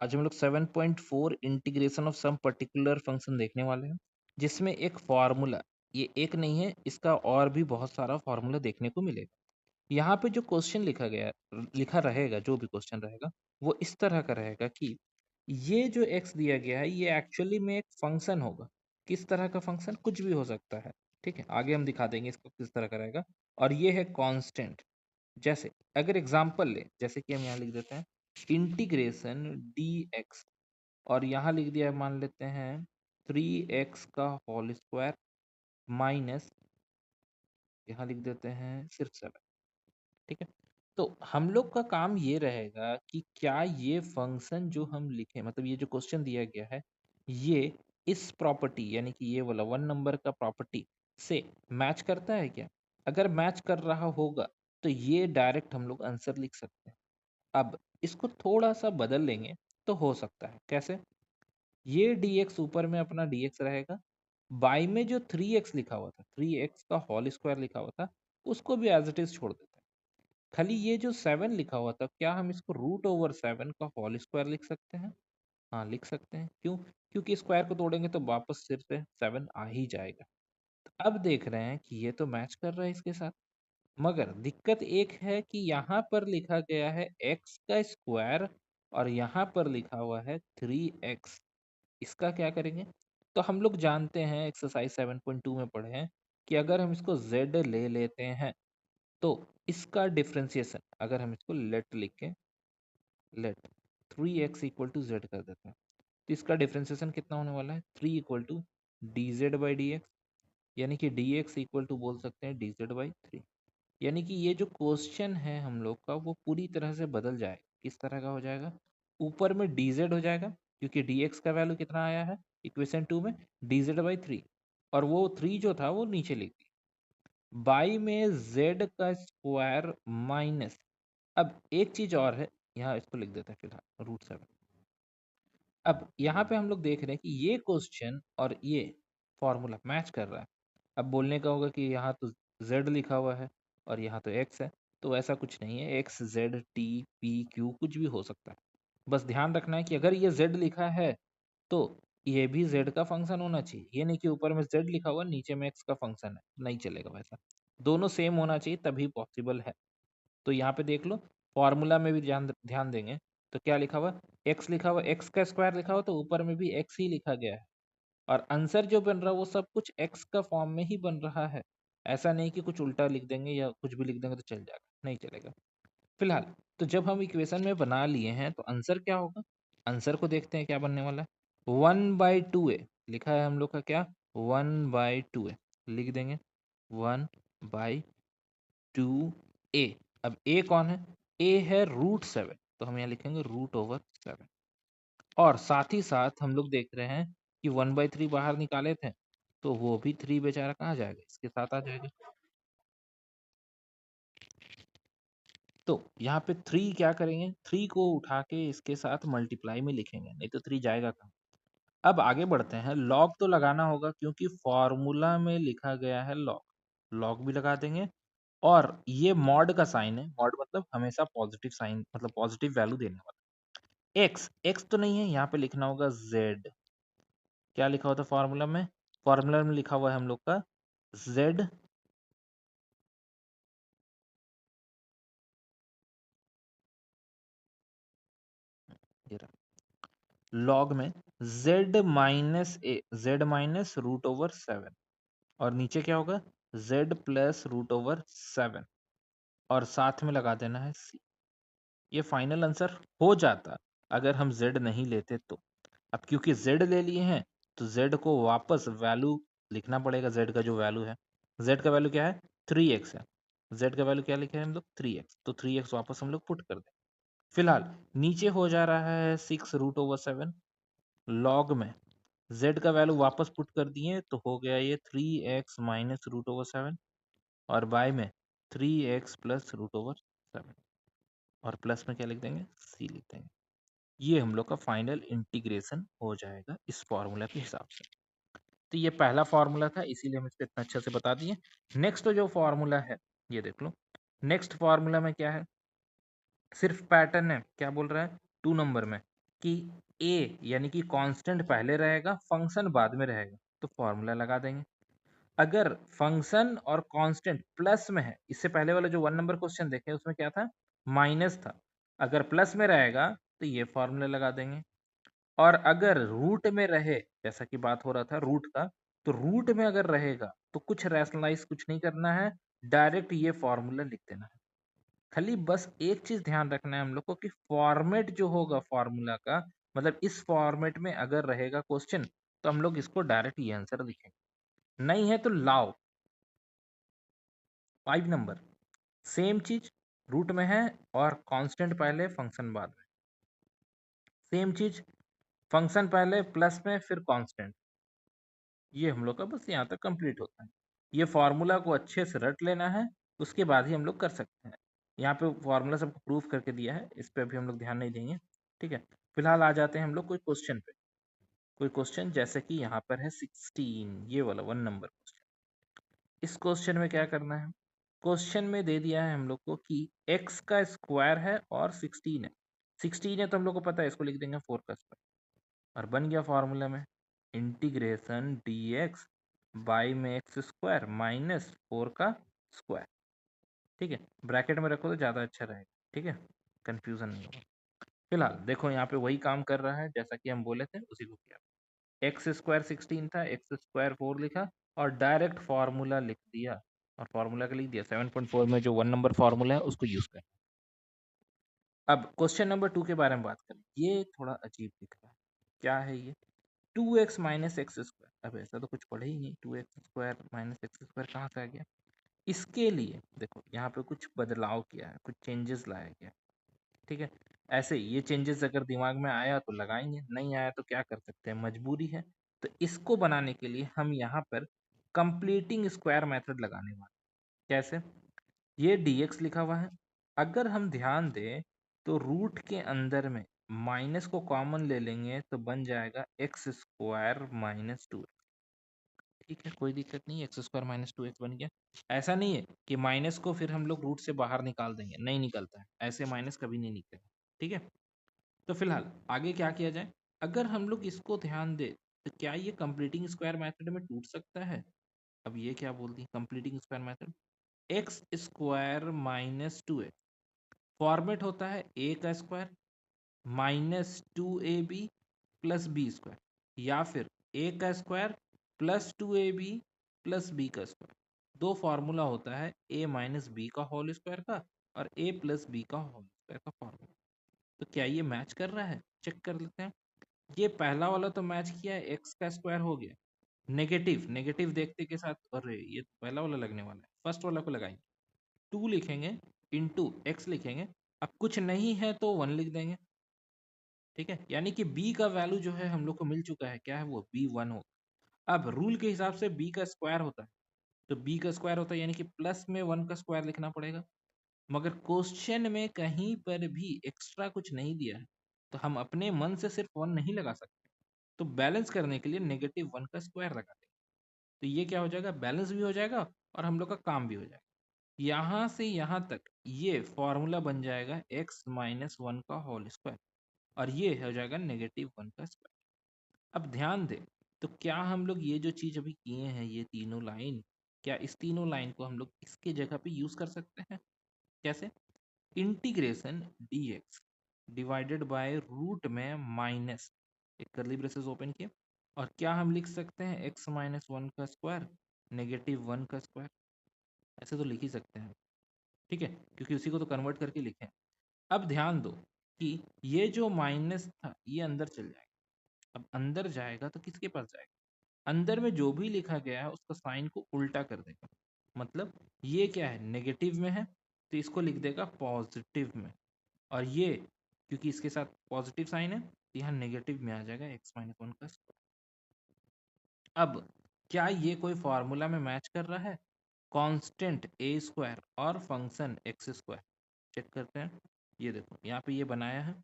आज हम लोग 7.4 integration of some particular function देखने वाले हैं, जिसमें एक फॉर्मूला, ये एक नहीं है, इसका और भी बहुत सारा फॉर्मूला देखने को मिलेगा। यहाँ पे जो क्वेश्चन लिखा रहेगा, जो भी क्वेश्चन रहेगा, वो इस तरह का रहेगा कि ये जो x दिया गया है, ये एक्चुअली में एक फंक्शन होगा। किस तरह का फंक्शन? कुछ भी हो सकता है। ठीक है, आगे हम दिखा देंगे इसको किस तरह का रहेगा। और ये है कांस्टेंट। जैसे अगर एग्जांपल ले, जैसे कि हम यहाँ लिख देते हैं इंटीग्रेशन dx, और यहाँ लिख दिया है, मान लेते हैं 3x का होल स्क्वायर माइनस, यहाँ लिख देते हैं सिर्फ 7। ठीक है, तो हम लोग का काम ये रहेगा कि क्या ये फंक्शन जो हम लिखे, मतलब ये जो क्वेश्चन दिया गया है, ये इस प्रॉपर्टी यानी कि ये वाला 1 नंबर का प्रॉपर्टी से मैच करता है क्या? अगर मैच कर रहा होगा तो ये डायरेक्ट हम लोग आंसर लिख सकते हैं। अब इसको थोड़ा सा बदल लेंगे तो हो सकता है। कैसे? ये dx ऊपर में अपना dx रहेगा, बाई में जो 3x लिखा हुआ था, 3x का होल स्क्वायर लिखा हुआ था, उसको भी एज इट इज छोड़ देते हैं। खाली ये जो 7 लिखा हुआ था, क्या हम इसको √7 का होल स्क्वायर लिख सकते हैं? हाँ, लिख सकते हैं। क्यों? क्योंकि स्क्वायर को तोड़ेंगे तो वापस सिर से 7 आ ही जाएगा। तो अब देख रहे हैं कि ये तो मैच कर रहा है इसके साथ, मगर दिक्कत एक है कि यहाँ पर लिखा गया है x का स्क्वायर और यहाँ पर लिखा हुआ है 3x। इसका क्या करेंगे? तो हम लोग जानते हैं, एक्सरसाइज 7.2 में पढ़े हैं कि अगर हम इसको z ले लेते हैं तो इसका डिफरेंशिएशन, अगर हम इसको लेट लिख के late 3x equal to Z कर देते हैं, तो इसका डिफरेंशिएशन कितना होने वाला है? 3 equal to D Z by D X, यानी कि डी एक्स इक्वल टू बोल सकते हैं डी जेड बाई 3। यानी कि ये जो क्वेश्चन है हम लोग का, वो पूरी तरह से बदल जाएगा। किस तरह का हो जाएगा? ऊपर में डी जेड हो जाएगा, क्योंकि डी एक्स का वैल्यू कितना आया है इक्वेशन 2 में? डी जेड बाई 3, और वो 3 जो था वो नीचे लिख दिया, बाई में z का स्क्वायर माइनस। अब एक चीज और है, यहाँ इसको लिख देते हैं फिलहाल √7। अब यहाँ पे हम लोग देख रहे हैं कि ये क्वेश्चन और ये फॉर्मूला मैच कर रहा है। अब बोलने का होगा कि यहाँ तो z लिखा हुआ है और यहाँ तो x है, तो ऐसा कुछ नहीं है, x z t p q कुछ भी हो सकता है। बस ध्यान रखना है कि अगर ये z लिखा है तो ये भी z का फंक्शन होना चाहिए। ये नहीं कि ऊपर में z लिखा हुआ नीचे में x का फंक्शन है, नहीं चलेगा वैसा। दोनों सेम होना चाहिए तभी पॉसिबल है। तो यहाँ पे देख लो, फॉर्मूला में भी ध्यान ध्यान देंगे तो क्या लिखा हुआ? x लिखा हुआ, x का स्क्वायर लिखा हुआ, तो ऊपर में भी x ही लिखा गया है। और आंसर जो बन रहा है वो सब कुछ x का फॉर्म में ही बन रहा है। ऐसा नहीं कि कुछ उल्टा लिख देंगे या कुछ भी लिख देंगे तो चल जाएगा, नहीं चलेगा। फिलहाल तो जब हम इक्वेशन में बना लिए हैं तो आंसर क्या होगा? आंसर को देखते हैं क्या बनने वाला है। 1/2a लिखा है हम लोग का, क्या? 1/2a लिख देंगे, 1/2a। अब a कौन है? a है √7, तो हम यहाँ लिखेंगे √7। और साथ ही साथ हम लोग देख रहे हैं कि 1/3 बाहर निकाले थे, तो वो भी 3 बेचारा कहाँ जाएगा? इसके साथ आ जाएगा। तो यहाँ पे 3 क्या करेंगे? 3 को उठा के इसके साथ मल्टीप्लाई में लिखेंगे, नहीं तो 3 जाएगा कहाँ? अब आगे बढ़ते हैं। लॉग तो लगाना होगा क्योंकि फॉर्मूला में लिखा गया है लॉग, लॉग भी लगा देंगे। और ये मॉड का साइन है, मॉड मतलब हमेशा पॉजिटिव साइन, मतलब पॉजिटिव वैल्यू देने वाला। एक्स, एक्स तो नहीं है, यहाँ पे लिखना होगा जेड। क्या लिखा होता फॉर्मूला में? फॉर्मूला में लिखा हुआ है हम लोग का जेड लॉग में z-a, z-√7, और नीचे क्या होगा? z+√7, और साथ में लगा देना है c। ये फाइनल आंसर हो जाता अगर हम z नहीं लेते तो। अब क्योंकि z ले लिए हैं तो z को वापस वैल्यू लिखना पड़ेगा। z का जो वैल्यू है, z का वैल्यू क्या है? 3x है। z का वैल्यू क्या लिखे हैं हम लोग? 3x, तो 3x वापस हम लोग पुट कर दें। फिलहाल नीचे हो जा रहा है 6√7, लॉग में z का वैल्यू वापस पुट कर दिए तो हो गया ये 3x माइनस √7, और बाय में 3x प्लस √7, और प्लस में क्या लिख देंगे? c लिख देंगे। ये हम लोग का फाइनल इंटीग्रेशन हो जाएगा इस फॉर्मूला के हिसाब से। तो ये पहला फॉर्मूला था, इसीलिए हम इसको इतना अच्छे से बता दिए। नेक्स्ट जो फॉर्मूला है ये देख लो। नेक्स्ट फॉर्मूला में क्या है? सिर्फ पैटर्न है। क्या बोल रहा है? 2 नंबर में कि ए यानी कि कांस्टेंट पहले रहेगा, फंक्शन बाद में रहेगा, तो फॉर्मूला लगा देंगे। अगर फंक्शन और कांस्टेंट प्लस में है, इससे पहले वाला जो 1 नंबर क्वेश्चन देखे उसमें क्या था, माइनस था, अगर प्लस में रहेगा तो ये फॉर्मूला लगा देंगे। और अगर रूट में रहे, जैसा कि बात हो रहा था रूट का, तो रूट में अगर रहेगा तो कुछ रैशनलाइज कुछ नहीं करना है, डायरेक्ट ये फॉर्मूला लिख देना है। खाली बस एक चीज ध्यान रखना है हम लोग को कि फॉर्मेट जो होगा फॉर्मूला का, मतलब इस फॉर्मेट में अगर रहेगा क्वेश्चन तो हम लोग इसको डायरेक्ट ये आंसर लिखेंगे, नहीं है तो लाओ 5 नंबर सेम चीज, रूट में है और कांस्टेंट पहले फंक्शन बाद में, सेम चीज, फंक्शन पहले प्लस में फिर कांस्टेंट, ये हम लोग का बस यहाँ तक कंप्लीट होता है। ये फार्मूला को अच्छे से रट लेना है, उसके बाद ही हम लोग कर सकते हैं। यहाँ पे फार्मूला सबको प्रूफ करके दिया है, इस पे अभी हम लोग ध्यान नहीं देंगे, ठीक है। फिलहाल आ जाते हैं हम लोग कोई क्वेश्चन पे, कोई क्वेश्चन जैसे कि यहाँ पर है 16, ये वाला 1 नंबर क्वेश्चन। इस क्वेश्चन में क्या करना है, क्वेश्चन में दे दिया है हम लोग को कि x का स्क्वायर है और 16 है, 16 है तो हम लोग को पता है, इसको लिख देंगे 4 का स्क्वायर, और बन गया फॉर्मूला में इंटीग्रेशन dx बाई में एक्स स्क्वायर माइनस 4 का स्क्वायर, ठीक है। ब्रैकेट में रखो तो ज़्यादा अच्छा रहेगा, ठीक है, कंफ्यूजन नहीं होगा। फिलहाल देखो यहाँ पे वही काम कर रहा है जैसा कि हम बोले थे, उसी को किया। एक्स स्क्वायर 16 था, एक्स स्क्वायर 4 लिखा और डायरेक्ट फार्मूला लिख दिया, और फार्मूला का लिख दिया 7.4 में जो 1 नंबर फार्मूला है उसको यूज कर। अब क्वेश्चन नंबर 2 के बारे में बात करें, ये थोड़ा अजीब दिख रहा है, क्या है ये, 2x माइनस एक्स स्क्वायर, अब ऐसा तो कुछ पढ़े ही नहीं, 2x square minus x square कहाँ से आ गया। इसके लिए देखो यहाँ पे कुछ बदलाव किया है, कुछ चेंजेस लाया गया, ठीक है। ऐसे ये चेंजेस अगर दिमाग में आया तो लगाएंगे, नहीं आया तो क्या कर सकते हैं, मजबूरी है। तो इसको बनाने के लिए हम यहाँ पर कंप्लीटिंग स्क्वायर मेथड लगाने वाले, कैसे, ये dx लिखा हुआ है, अगर हम ध्यान दें तो रूट के अंदर में माइनस को कॉमन ले लेंगे तो बन जाएगा एक्स स्क्वायर माइनस 2, ठीक है, कोई दिक्कत नहीं, एक्स स्क्वायर माइनस 2x बन गया। ऐसा नहीं है कि माइनस को फिर हम लोग रूट से बाहर निकाल देंगे, नहीं निकलता है, ऐसे माइनस कभी नहीं निकलेगा, ठीक है। तो फिलहाल आगे क्या किया जाए, अगर हम लोग इसको ध्यान दे तो क्या ये कंप्लीटिंग स्क्वायर मेथड में टूट सकता है। अब ये क्या बोल दी, completing square method, x square minus 2x format होता है ए का square minus 2ab plus b square, या फिर ए का square plus 2ab plus b का स्क्वायर, दो फार्मूला होता है ए माइनस बी का होल स्क्वायर का और ए प्लस बी का होल स्क्वायर का फार्मूला। तो क्या ये मैच कर रहा है, चेक कर लेते हैं। ये पहला वाला तो मैच किया है, एक्स का स्क्वायर हो गया, नेगेटिव नेगेटिव देखते के साथ, अरे ये तो पहला वाला लगने वाला है, फर्स्ट वाला को लगाएंगे, 2 लिखेंगे इंटू एक्स लिखेंगे, अब कुछ नहीं है तो 1 लिख देंगे, ठीक है, यानी कि b का वैल्यू जो है हम लोग को मिल चुका है, क्या है वो b1 हो। अब रूल के हिसाब से b का स्क्वायर होता है, तो b का स्क्वायर होता है यानी कि प्लस में 1 का स्क्वायर लिखना पड़ेगा, मगर क्वेश्चन में कहीं पर भी एक्स्ट्रा कुछ नहीं दिया है, तो हम अपने मन से सिर्फ 1 नहीं लगा सकते, तो बैलेंस करने के लिए -1 का स्क्वायर लगा देंगे, तो ये क्या हो जाएगा, बैलेंस भी हो जाएगा और हम लोग का काम भी हो जाएगा। यहाँ से यहाँ तक ये फॉर्मूला बन जाएगा x माइनस 1 का होल स्क्वायर, और ये हो जाएगा -1 का स्क्वायर। अब ध्यान दें, तो क्या हम लोग ये जो चीज अभी किए हैं, ये तीनों लाइन, क्या इस तीनों लाइन को हम लोग इसके जगह पे यूज कर सकते हैं, कैसे, integration dx divided by root में माइनस, एक करली ब्रेसेस ओपन किए, और क्या हम लिख सकते हैं x माइनस 1 का स्क्वायर -1 का स्क्वायर, ऐसे तो लिख ही सकते हैं, ठीक है, क्योंकि उसी को तो कन्वर्ट करके लिखे हैं। अब ध्यान दो कि ये जो माइनस था ये अंदर चल जाएगा, अब अंदर जाएगा तो किसके पास जाएगा, अंदर में जो भी लिखा गया है उसका साइन को उल्टा कर देगा, मतलब ये क्या है, नेगेटिव में है तो इसको लिख देगा पॉजिटिव में, और ये क्योंकि इसके साथ पॉजिटिव साइन है तो यहाँ नेगेटिव में आ जाएगा x माइनस 1 का स्क्वायर। अब क्या ये कोई फॉर्मूला में मैच कर रहा है, कांस्टेंट ए स्क्वायर और फंक्शन एक्स स्क्वायर, चेक करते हैं। ये देखो यहाँ पे ये बनाया है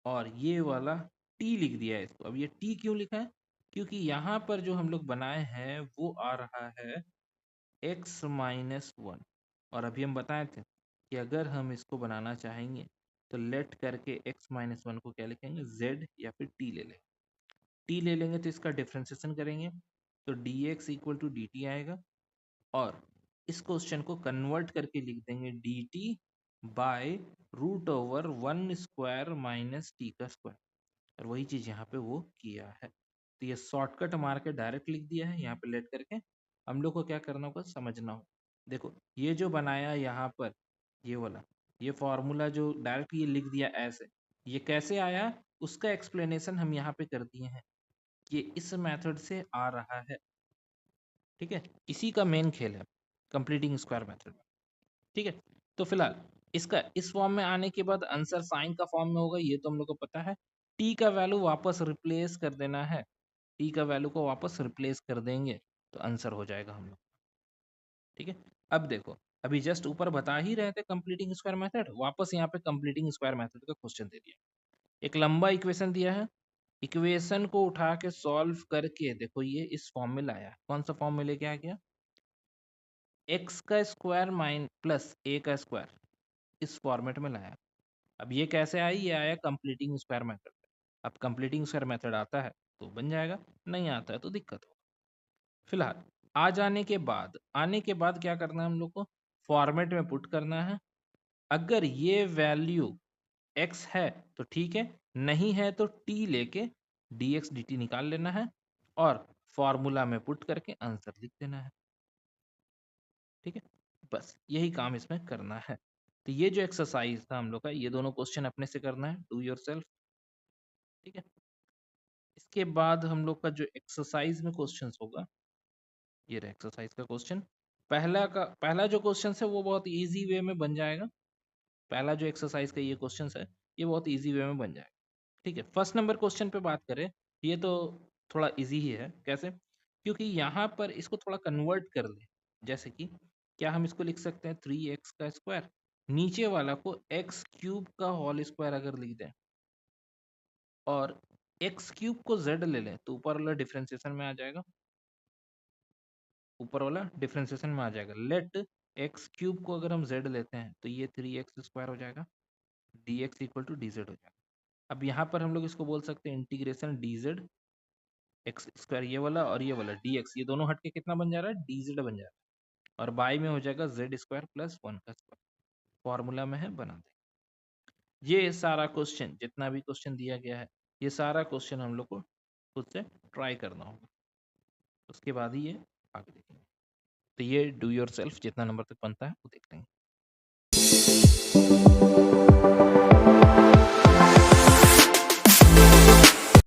और ये वाला टी लिख दिया है इसको, अब ये टी क्यों लिखा है, क्योंकि यहाँ पर जो हम लोग बनाए हैं वो आ रहा है x माइनस 1, और अभी हम बताए थे कि अगर हम इसको बनाना चाहेंगे तो लेट करके x-1 को क्या लिखेंगे, z या फिर t ले लेंगे। t ले लेंगे तो इसका डिफ्रेंसिएशन करेंगे तो dx इक्वल टू dt आएगा, और इस क्वेश्चन को कन्वर्ट करके लिख देंगे dt by root over 1 square minus T का स्क्वायर, और वही चीज यहाँ पे वो किया है। तो ये शॉर्टकट मार के डायरेक्ट लिख दिया है, यहाँ पे लेट करके हम लोग को क्या करना होगा, समझना होगा। देखो ये जो बनाया यहाँ पर, ये वाला ये फॉर्मूला जो डायरेक्ट ये लिख दिया ऐसे, ये कैसे आया उसका एक्सप्लेनेशन हम यहाँ पे कर दिए हैं, ये इस मेथड से आ रहा है। ठीक है, इसी का मेन खेल है कंप्लीटिंग स्क्वायर मेथड। ठीक है, तो फिलहाल इसका इस फॉर्म में आने के बाद आंसर साइन का फॉर्म में होगा, ये तो हम लोग को पता है। टी का वैल्यू वापस रिप्लेस कर देना है, टी का वैल्यू को वापस रिप्लेस कर देंगे तो आंसर हो जाएगा हम लोग। ठीक है, अब देखो अभी जस्ट ऊपर बता ही रहे थे कंप्लीटिंग स्क्वायर मेथड, वापस यहाँ पे कंप्लीटिंग स्क्वायर मेथड का क्वेश्चन दे दिया। एक लंबा इक्वेशन दिया है, इक्वेशन को उठा के सॉल्व करके देखो ये इस फॉर्म में लाया है। कौन सा फॉर्म में लेके आ गया, एक्स का स्क्वायर माइन प्लस ए का स्क्वायर, इस फॉर्मेट में लाया। अब ये कैसे आई, ये आया कंप्लीटिंग स्क्वायर मेथड। अब कंप्लीटिंग स्क्वायर मेथड आता है तो बन जाएगा, नहीं आता है तो दिक्कत हो। फिलहाल आ जाने के बाद क्या करना है हम लोग को, फॉर्मेट में पुट करना है। अगर ये वैल्यू x है तो ठीक है, नहीं है तो t लेके dx dt निकाल लेना है और फॉर्मूला में पुट करके आंसर लिख देना है। ठीक है, बस यही काम इसमें करना है। तो ये जो एक्सरसाइज था हम लोग का, ये दोनों क्वेश्चन अपने से करना है, डू योरसेल्फ। ठीक है, इसके बाद हम लोग का जो एक्सरसाइज में क्वेश्चंस होगा, ये रहा एक्सरसाइज का क्वेश्चन। पहला जो क्वेश्चन है वो बहुत इजी वे में बन जाएगा। पहला जो एक्सरसाइज का ये क्वेश्चन है ये बहुत इजी वे में बन जाएगा। ठीक है, फर्स्ट नंबर क्वेश्चन पे बात करें, ये तो थोड़ा इजी ही है। कैसे, क्योंकि यहाँ पर इसको थोड़ा कन्वर्ट कर ले, जैसे कि क्या हम इसको लिख सकते हैं 3x का स्क्वायर, नीचे वाला को एक्स क्यूब का होल स्क्वायर अगर लिख दें, और एक्स क्यूब को z ले लें तो ऊपर वाला डिफरेंशिएशन में आ जाएगा, ऊपर वाला डिफरेंशिएशन में आ जाएगा। लेट एक्स क्यूब को अगर हम z लेते हैं तो ये 3x स्क्वायर हो जाएगा, dx इक्वल टू dz हो जाएगा। अब यहाँ पर हम लोग इसको बोल सकते हैं इंटीग्रेशन dz एक्स स्क्वायर, ये वाला और ये वाला dx, ये दोनों हट के कितना बन जा रहा है, dz बन जा रहा है, और बाई में हो जाएगा z स्क्वायर प्लस 1 का स्क्वायर, फॉर्मूला में है, बना दें। ये सारा क्वेश्चन जितना भी क्वेश्चन दिया गया है, ये सारा क्वेश्चन हम लोग को खुद से ट्राई करना होगा, उसके बाद ही ये आगे देखेंगे। तो ये डू योर सेल्फ जितना नंबर तक बनता है वो देख लेंगे।